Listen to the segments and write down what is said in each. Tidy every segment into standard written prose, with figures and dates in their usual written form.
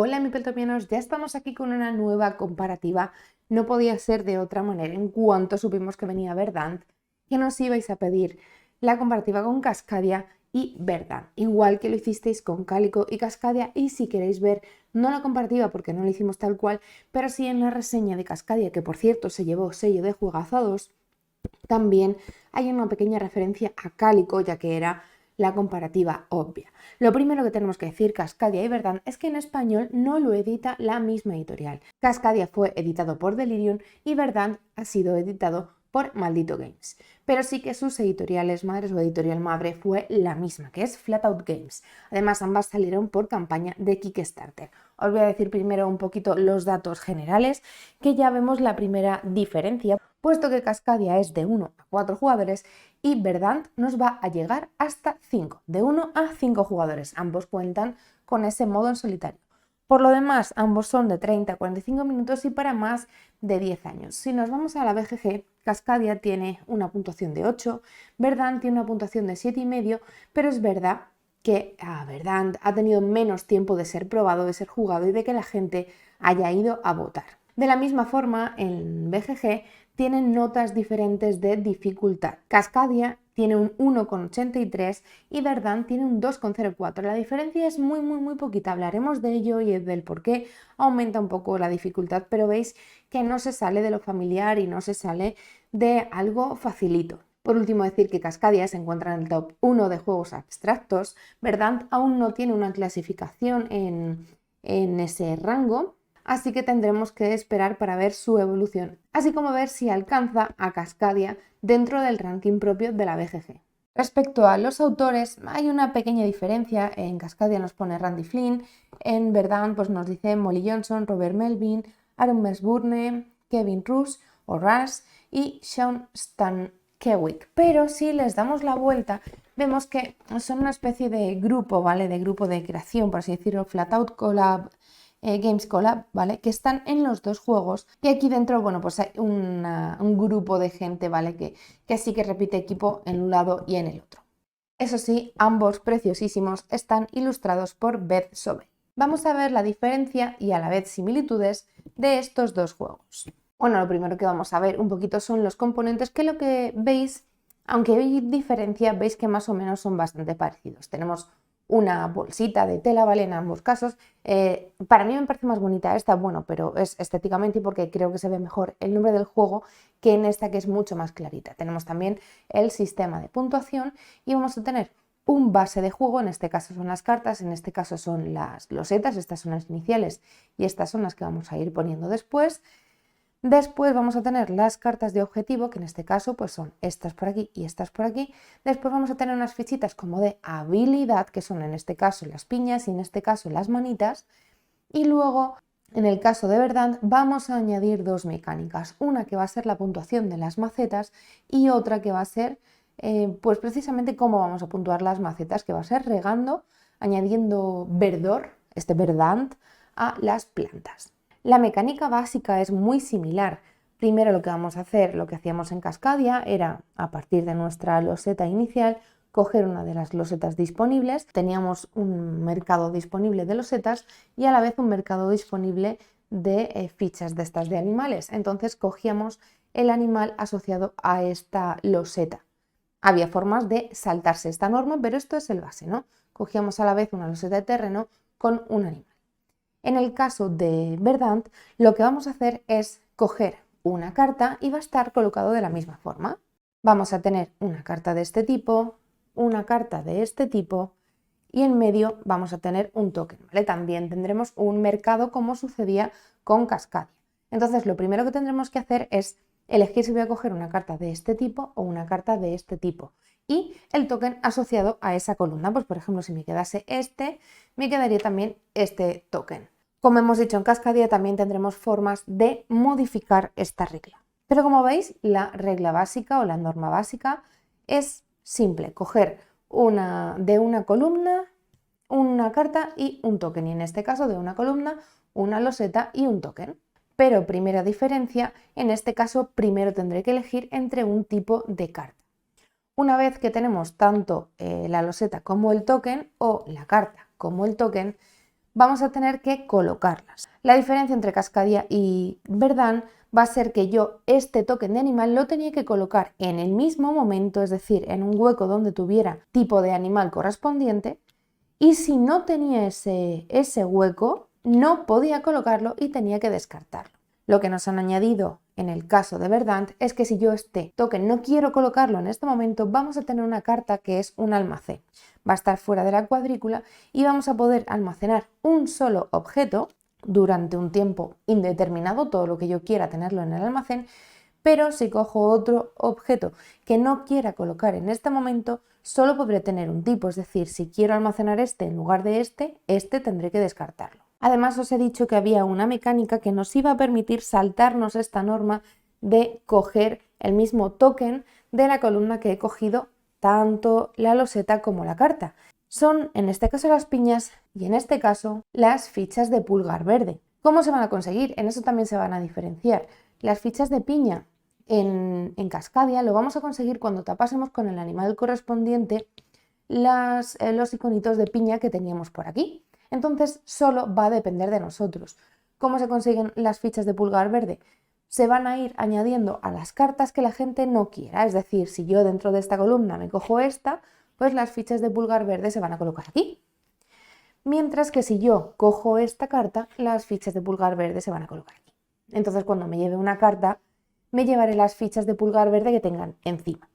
Hola Mipeltopianos, ya estamos aquí con una nueva comparativa. No podía ser de otra manera en cuanto supimos que venía Verdant, que nos ibais a pedir la comparativa con Cascadia y Verdant, igual que lo hicisteis con Cálico y Cascadia. Y si queréis ver, no la comparativa porque no lo hicimos tal cual, pero sí en la reseña de Cascadia, que por cierto se llevó sello de Juegazo a 2, también hay una pequeña referencia a Cálico, ya que era la comparativa obvia. Lo primero que tenemos que decir, Cascadia y Verdant, es que en español no lo edita la misma editorial. Cascadia fue editado por Delirium y Verdant ha sido editado por Maldito Games. Pero sí que sus editoriales madres o editorial madre fue la misma, que es Flatout Games. Además, ambas salieron por campaña de Kickstarter. Os voy a decir primero un poquito los datos generales, que ya vemos la primera diferencia, puesto que Cascadia es de 1 a 4 jugadores y Verdant nos va a llegar hasta 5, de 1 a 5 jugadores. Ambos cuentan con ese modo en solitario. Por lo demás, ambos son de 30 a 45 minutos y para más de 10 años. Si nos vamos a la BGG, Cascadia tiene una puntuación de 8, Verdant tiene una puntuación de 7,5, pero es verdad que Verdant ha tenido menos tiempo de ser probado, de ser jugado y de que la gente haya ido a votar. De la misma forma, en BGG tienen notas diferentes de dificultad. Cascadia tiene un 1,83 y Verdant tiene un 2,04. La diferencia es muy poquita. Hablaremos de ello y del por qué aumenta un poco la dificultad, pero veis que no se sale de lo familiar y no se sale de algo facilito. Por último, decir que Cascadia se encuentra en el top 1 de juegos abstractos. Verdant aún no tiene una clasificación en ese rango, así que tendremos que esperar para ver su evolución, así como ver si alcanza a Cascadia dentro del ranking propio de la BGG. Respecto a los autores, hay una pequeña diferencia. En Cascadia nos pone Randy Flynn, en Verdant pues nos dice Molly Johnson, Robert Melvin, Aaron Mesburne, Kevin Roos o Rush y Sean Stankiewicz. Pero si les damos la vuelta, vemos que son una especie de grupo, ¿vale? De grupo de creación, por así decirlo, Flatout Collab, Games Collab, ¿vale? Que están en los dos juegos y aquí dentro, bueno, pues hay un grupo de gente, ¿vale? Que sí que repite equipo en un lado y en el otro. Eso sí, ambos preciosísimos están ilustrados por Beth Sobel. Vamos a ver la diferencia y a la vez similitudes de estos dos juegos. Bueno, lo primero que vamos a ver un poquito son los componentes, que lo que veis, aunque hay diferencia, veis que más o menos son bastante parecidos. Tenemos una bolsita de tela, ¿vale? En ambos casos. Para mí me parece más bonita esta, bueno, pero es estéticamente y porque creo que se ve mejor el nombre del juego que en esta, que es mucho más clarita. Tenemos también el sistema de puntuación y vamos a tener un base de juego, en este caso son las cartas, en este caso son las losetas, estas son las iniciales y estas son las que vamos a ir poniendo después. Después vamos a tener las cartas de objetivo, que en este caso pues son estas por aquí y estas por aquí. Después vamos a tener unas fichitas como de habilidad, que son en este caso las piñas y en este caso las manitas. Y luego, en el caso de Verdant, vamos a añadir dos mecánicas. Una que va a ser la puntuación de las macetas y otra que va a ser pues precisamente cómo vamos a puntuar las macetas, que va a ser regando, añadiendo verdor, este Verdant, a las plantas. La mecánica básica es muy similar. Primero lo que vamos a hacer, lo que hacíamos en Cascadia, era a partir de nuestra loseta inicial, coger una de las losetas disponibles. Teníamos un mercado disponible de losetas y a la vez un mercado disponible de fichas de estas de animales. Entonces cogíamos el animal asociado a esta loseta. Había formas de saltarse esta norma, pero esto es el base, ¿no? Cogíamos a la vez una loseta de terreno con un animal. En el caso de Verdant, lo que vamos a hacer es coger una carta y va a estar colocado de la misma forma. Vamos a tener una carta de este tipo, una carta de este tipo y en medio vamos a tener un token, ¿vale? También tendremos un mercado como sucedía con Cascadia. Entonces lo primero que tendremos que hacer es elegir si voy a coger una carta de este tipo o una carta de este tipo y el token asociado a esa columna. Pues por ejemplo, si me quedase este, me quedaría también este token. Como hemos dicho en Cascadia, también tendremos formas de modificar esta regla. Pero como veis, la regla básica o la norma básica es simple: coger de una columna una carta y un token, y en este caso de una columna una loseta y un token. Pero primera diferencia, en este caso primero tendré que elegir entre un tipo de carta. Una vez que tenemos tanto la loseta como el token o la carta como el token, vamos a tener que colocarlas. La diferencia entre Cascadia y Verdant va a ser que yo este token de animal lo tenía que colocar en el mismo momento, es decir, en un hueco donde tuviera tipo de animal correspondiente, y si no tenía ese hueco, no podía colocarlo y tenía que descartarlo. Lo que nos han añadido en el caso de Verdant es que si yo este token no quiero colocarlo en este momento, vamos a tener una carta que es un almacén. Va a estar fuera de la cuadrícula y vamos a poder almacenar un solo objeto durante un tiempo indeterminado, todo lo que yo quiera tenerlo en el almacén, pero si cojo otro objeto que no quiera colocar en este momento, solo podré tener un tipo, es decir, si quiero almacenar este en lugar de este tendré que descartarlo. Además os he dicho que había una mecánica que nos iba a permitir saltarnos esta norma de coger el mismo token de la columna que he cogido, tanto la loseta como la carta. Son en este caso las piñas y en este caso las fichas de pulgar verde. ¿Cómo se van a conseguir? En eso también se van a diferenciar. Las fichas de piña en Cascadia lo vamos a conseguir cuando tapásemos con el animal correspondiente los iconitos de piña que teníamos por aquí. Entonces solo va a depender de nosotros. ¿Cómo se consiguen las fichas de pulgar verde? Se van a ir añadiendo a las cartas que la gente no quiera. Es decir, si yo dentro de esta columna me cojo esta, pues las fichas de pulgar verde se van a colocar aquí. Mientras que si yo cojo esta carta, las fichas de pulgar verde se van a colocar aquí. Entonces cuando me lleve una carta, me llevaré las fichas de pulgar verde que tengan encima.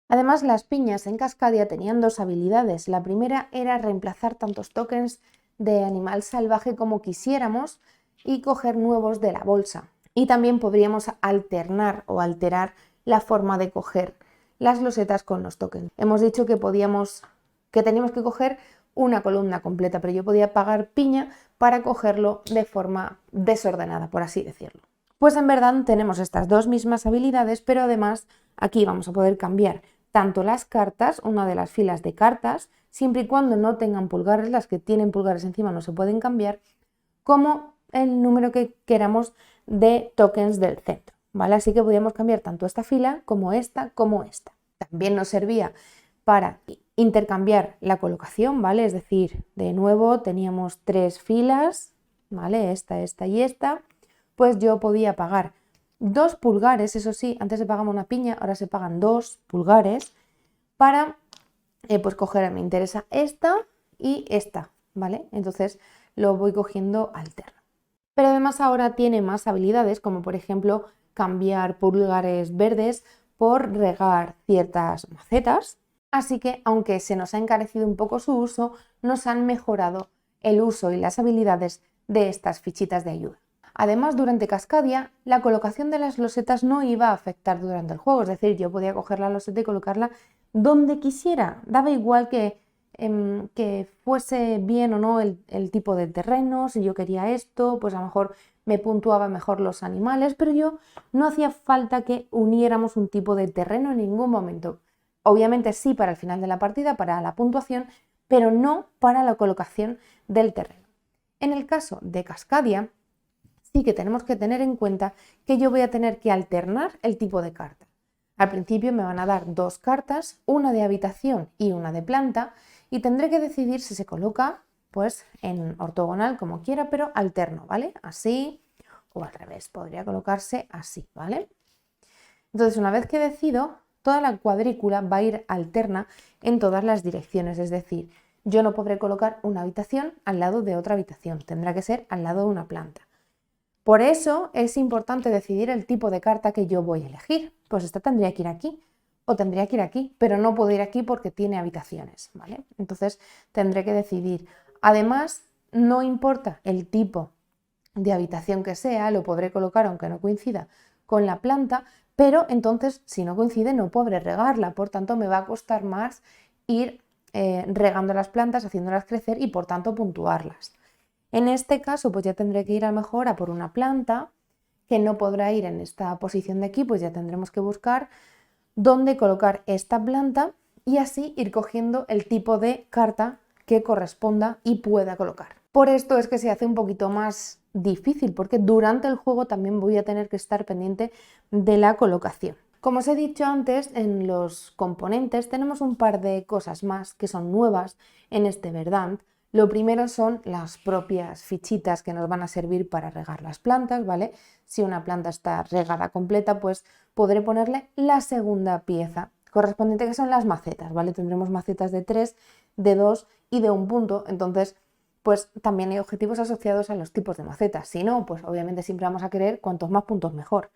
Además, las piñas en Cascadia tenían dos habilidades. La primera era reemplazar tantos tokens de animal salvaje como quisiéramos y coger nuevos de la bolsa. Y también podríamos alternar o alterar la forma de coger las losetas con los tokens. Hemos dicho que teníamos que coger una columna completa, pero yo podía pagar piña para cogerlo de forma desordenada, por así decirlo. Pues en verdad tenemos estas dos mismas habilidades, pero además aquí vamos a poder cambiar tanto las cartas, una de las filas de cartas, siempre y cuando no tengan pulgares, las que tienen pulgares encima no se pueden cambiar, como el número que queramos de tokens del centro, ¿vale? Así que podíamos cambiar tanto esta fila como esta, También nos servía para intercambiar la colocación, ¿vale? Es decir, de nuevo teníamos tres filas, ¿vale? Esta y esta. Pues yo podía pagar 2 pulgares, eso sí, antes se pagaba una piña, ahora se pagan 2 pulgares para pues coger, me interesa esta y esta, ¿vale? Entonces lo voy cogiendo alterno. Pero además ahora tiene más habilidades, como por ejemplo cambiar pulgares verdes por regar ciertas macetas. Así que aunque se nos ha encarecido un poco su uso, nos han mejorado el uso y las habilidades de estas fichitas de ayuda. Además, durante Cascadia, la colocación de las losetas no iba a afectar durante el juego, es decir, yo podía coger la loseta y colocarla donde quisiera, daba igual que fuese bien o no el tipo de terreno, si yo quería esto, pues a lo mejor me puntuaba mejor los animales, pero yo no hacía falta que uniéramos un tipo de terreno en ningún momento. Obviamente sí para el final de la partida, para la puntuación, pero no para la colocación del terreno. En el caso de Cascadia, sí que tenemos que tener en cuenta que yo voy a tener que alternar el tipo de carta. Al principio me van a dar 2 cartas, una de habitación y una de planta, y tendré que decidir si se coloca pues en ortogonal como quiera, pero alterno, ¿vale? Así o al revés, podría colocarse así, ¿vale? Entonces, una vez que decido, toda la cuadrícula va a ir alterna en todas las direcciones, es decir, yo no podré colocar una habitación al lado de otra habitación, tendrá que ser al lado de una planta. Por eso es importante decidir el tipo de carta que yo voy a elegir. Pues esta tendría que ir aquí o tendría que ir aquí, pero no puedo ir aquí porque tiene habitaciones, ¿vale? Entonces tendré que decidir. Además, no importa el tipo de habitación que sea, lo podré colocar aunque no coincida con la planta, pero entonces si no coincide no podré regarla, por tanto me va a costar más ir regando las plantas, haciéndolas crecer y por tanto puntuarlas. En este caso, pues ya tendré que ir a lo mejor a por una planta que no podrá ir en esta posición de aquí, pues ya tendremos que buscar dónde colocar esta planta y así ir cogiendo el tipo de carta que corresponda y pueda colocar. Por esto es que se hace un poquito más difícil, porque durante el juego también voy a tener que estar pendiente de la colocación. Como os he dicho antes, en los componentes tenemos un par de cosas más que son nuevas en este Verdant. Lo primero son las propias fichitas que nos van a servir para regar las plantas, ¿vale? Si una planta está regada completa, pues podré ponerle la segunda pieza correspondiente, que son las macetas, ¿vale? Tendremos macetas de 3, de 2 y de 1 punto, entonces pues también hay objetivos asociados a los tipos de macetas. Si no, pues obviamente siempre vamos a querer cuantos más puntos mejor.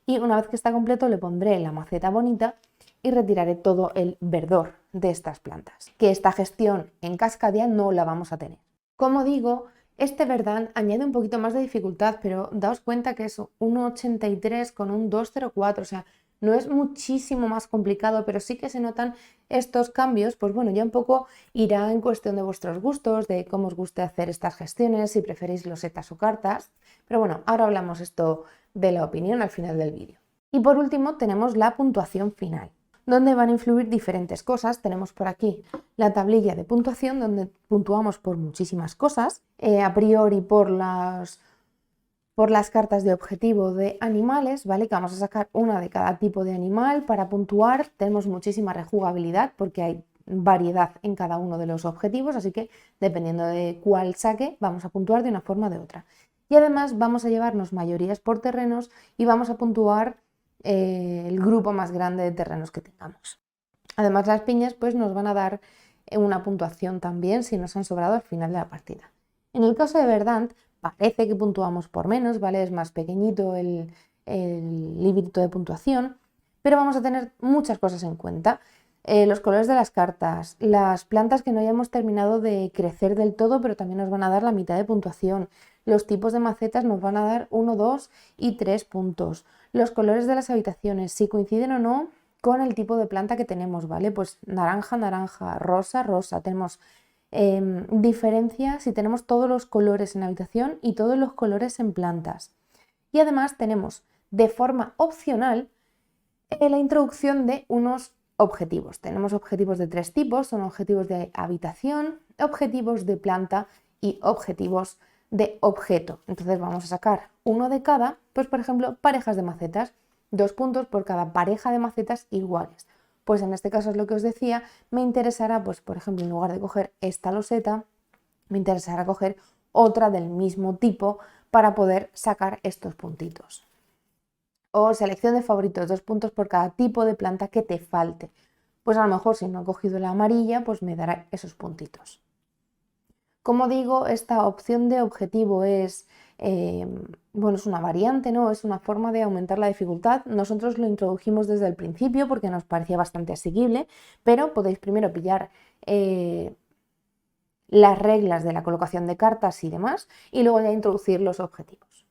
Y una vez que está completo le pondré la maceta bonita y retiraré todo el verdor de estas plantas, que esta gestión en Cascadia no la vamos a tener. Como digo, este Verdant añade un poquito más de dificultad, pero daos cuenta que es 1,83 con un 2,04, o sea, no es muchísimo más complicado, pero sí que se notan estos cambios, pues bueno, ya un poco irá en cuestión de vuestros gustos, de cómo os guste hacer estas gestiones, si preferís losetas o cartas, pero bueno, ahora hablamos esto de la opinión al final del vídeo. Y por último tenemos la puntuación final, donde van a influir diferentes cosas. Tenemos por aquí la tablilla de puntuación, donde puntuamos por muchísimas cosas, a priori por las cartas de objetivo de animales, ¿vale? Que vamos a sacar una de cada tipo de animal para puntuar. Tenemos muchísima rejugabilidad porque hay variedad en cada uno de los objetivos, así que dependiendo de cuál saque, vamos a puntuar de una forma o de otra. Y además vamos a llevarnos mayorías por terrenos y vamos a puntuar el grupo más grande de terrenos que tengamos. Además, las piñas pues nos van a dar una puntuación también si nos han sobrado al final de la partida. En el caso de Verdant parece que puntuamos por menos, ¿vale? Es más pequeñito el librito de puntuación, pero vamos a tener muchas cosas en cuenta. Los colores de las cartas, las plantas que no hayamos terminado de crecer del todo, pero también nos van a dar la mitad de puntuación. Los tipos de macetas nos van a dar 1, 2 y 3 puntos. Los colores de las habitaciones, si coinciden o no con el tipo de planta que tenemos, ¿vale? Pues naranja, naranja, rosa, rosa. Tenemos diferencia si tenemos todos los colores en habitación y todos los colores en plantas. Y además tenemos de forma opcional la introducción de unos objetivos. Tenemos objetivos de 3 tipos, son objetivos de habitación, objetivos de planta y objetivos de objeto. Entonces vamos a sacar uno de cada, pues por ejemplo, parejas de macetas, 2 puntos por cada pareja de macetas iguales. Pues en este caso es lo que os decía, me interesará, pues por ejemplo, en lugar de coger esta loseta, me interesará coger otra del mismo tipo para poder sacar estos puntitos. O selección de favoritos, 2 puntos por cada tipo de planta que te falte. Pues a lo mejor si no he cogido la amarilla, pues me dará esos puntitos. Como digo, esta opción de objetivo es, bueno, es una variante, ¿no? Es una forma de aumentar la dificultad. Nosotros lo introdujimos desde el principio porque nos parecía bastante asequible, pero podéis primero pillar las reglas de la colocación de cartas y demás, y luego ya introducir los objetivos.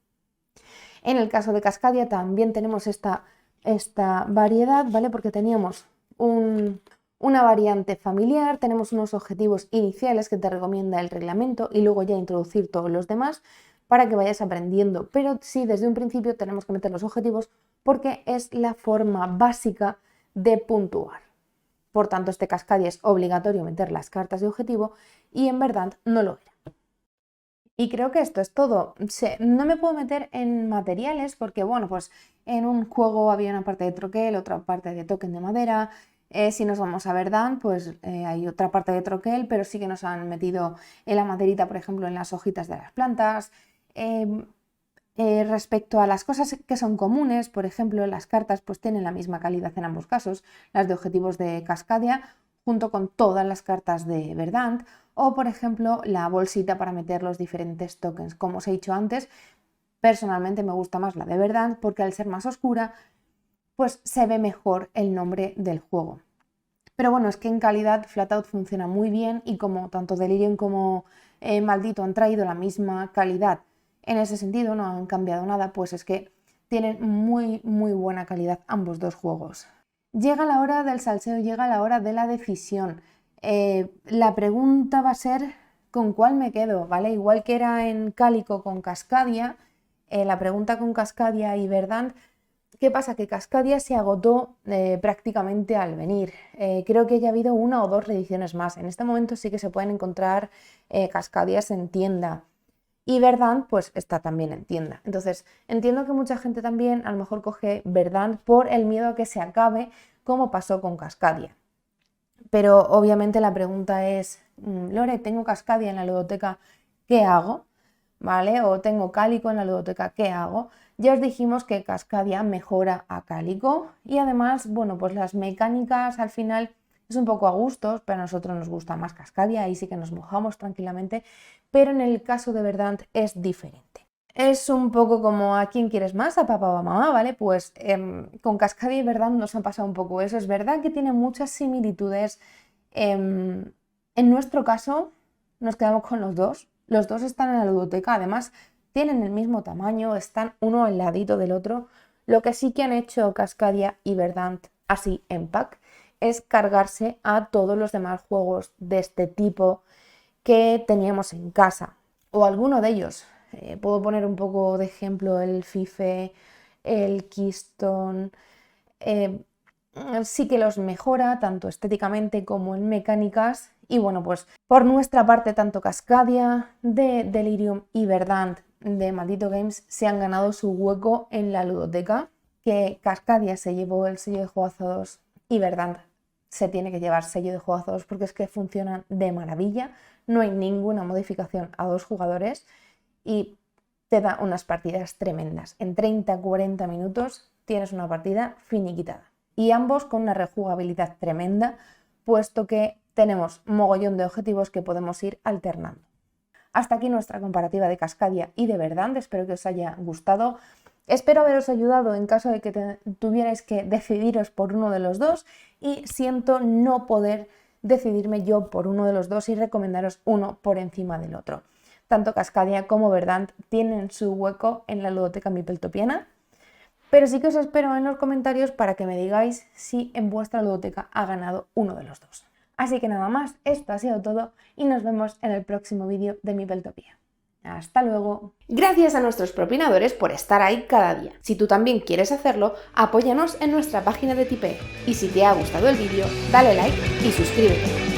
En el caso de Cascadia también tenemos esta variedad, ¿vale? Porque teníamos una variante familiar, tenemos unos objetivos iniciales que te recomienda el reglamento y luego ya introducir todos los demás para que vayas aprendiendo. Pero sí, desde un principio tenemos que meter los objetivos porque es la forma básica de puntuar. Por tanto, este Cascadia es obligatorio meter las cartas de objetivo y en Verdant no lo era. Y creo que esto es todo. No me puedo meter en materiales porque, bueno, pues en un juego había una parte de troquel, otra parte de token de madera. Si nos vamos a Verdant, pues hay otra parte de troquel, pero sí que nos han metido en la maderita, por ejemplo, en las hojitas de las plantas. Respecto a las cosas que son comunes, por ejemplo, las cartas pues tienen la misma calidad en ambos casos, las de objetivos de Cascadia junto con todas las cartas de Verdant, o por ejemplo la bolsita para meter los diferentes tokens. Como os he dicho antes, personalmente me gusta más la de Verdant porque al ser más oscura pues se ve mejor el nombre del juego. Pero bueno, es que en calidad Flatout funciona muy bien y como tanto Delirium como Maldito han traído la misma calidad en ese sentido, no han cambiado nada, pues es que tienen muy buena calidad ambos dos juegos. Llega la hora del salseo, llega la hora de la decisión. La pregunta va a ser ¿con cuál me quedo? ¿Vale? Igual que era en Cálico con Cascadia, la pregunta con Cascadia y Verdant, ¿qué pasa? Que Cascadia se agotó prácticamente al venir. Creo que ya ha habido 1 o 2 reediciones más. En este momento sí que se pueden encontrar Cascadias en tienda. Y Verdant pues está también en tienda. Entonces entiendo que mucha gente también a lo mejor coge Verdant por el miedo a que se acabe como pasó con Cascadia. Pero obviamente la pregunta es Lore, tengo Cascadia en la ludoteca, ¿qué hago? ¿Vale? O tengo Cálico en la ludoteca, ¿qué hago? Ya os dijimos que Cascadia mejora a Cálico y además, bueno, pues las mecánicas al final es un poco a gustos, pero a nosotros nos gusta más Cascadia, ahí sí que nos mojamos tranquilamente, pero en el caso de Verdant es diferente. Es un poco como a quién quieres más, a papá o a mamá, ¿vale? Pues con Cascadia y Verdant nos ha pasado un poco eso. Es verdad que tiene muchas similitudes. En nuestro caso nos quedamos con los dos. Los dos están en la ludoteca, además tienen el mismo tamaño, están uno al ladito del otro. Lo que sí que han hecho Cascadia y Verdant así en pack es cargarse a todos los demás juegos de este tipo que teníamos en casa, o alguno de ellos. Puedo poner un poco de ejemplo el FIFA, el Keystone. Sí que los mejora tanto estéticamente como en mecánicas. Y bueno, pues por nuestra parte, tanto Cascadia de Delirium y Verdant de Maldito Games se han ganado su hueco en la ludoteca, que Cascadia se llevó el sello de juego 2 y Verdant se tiene que llevar sello de juego 2 porque es que funcionan de maravilla, no hay ninguna modificación a 2 jugadores y te da unas partidas tremendas. En 30-40 minutos tienes una partida finiquitada. Y ambos con una rejugabilidad tremenda, puesto que tenemos mogollón de objetivos que podemos ir alternando. Hasta aquí nuestra comparativa de Cascadia y de Verdant, espero que os haya gustado. Espero haberos ayudado en caso de que tuvierais que decidiros por uno de los dos y siento no poder decidirme yo por uno de los dos y recomendaros uno por encima del otro. Tanto Cascadia como Verdant tienen su hueco en la ludoteca Mipeltopiana, pero sí que os espero en los comentarios para que me digáis si en vuestra ludoteca ha ganado uno de los dos. Así que nada más, esto ha sido todo y nos vemos en el próximo vídeo de Mipeltopia. ¡Hasta luego! Gracias a nuestros propinadores por estar ahí cada día. Si tú también quieres hacerlo, apóyanos en nuestra página de Tipeee. Y si te ha gustado el vídeo, dale like y suscríbete.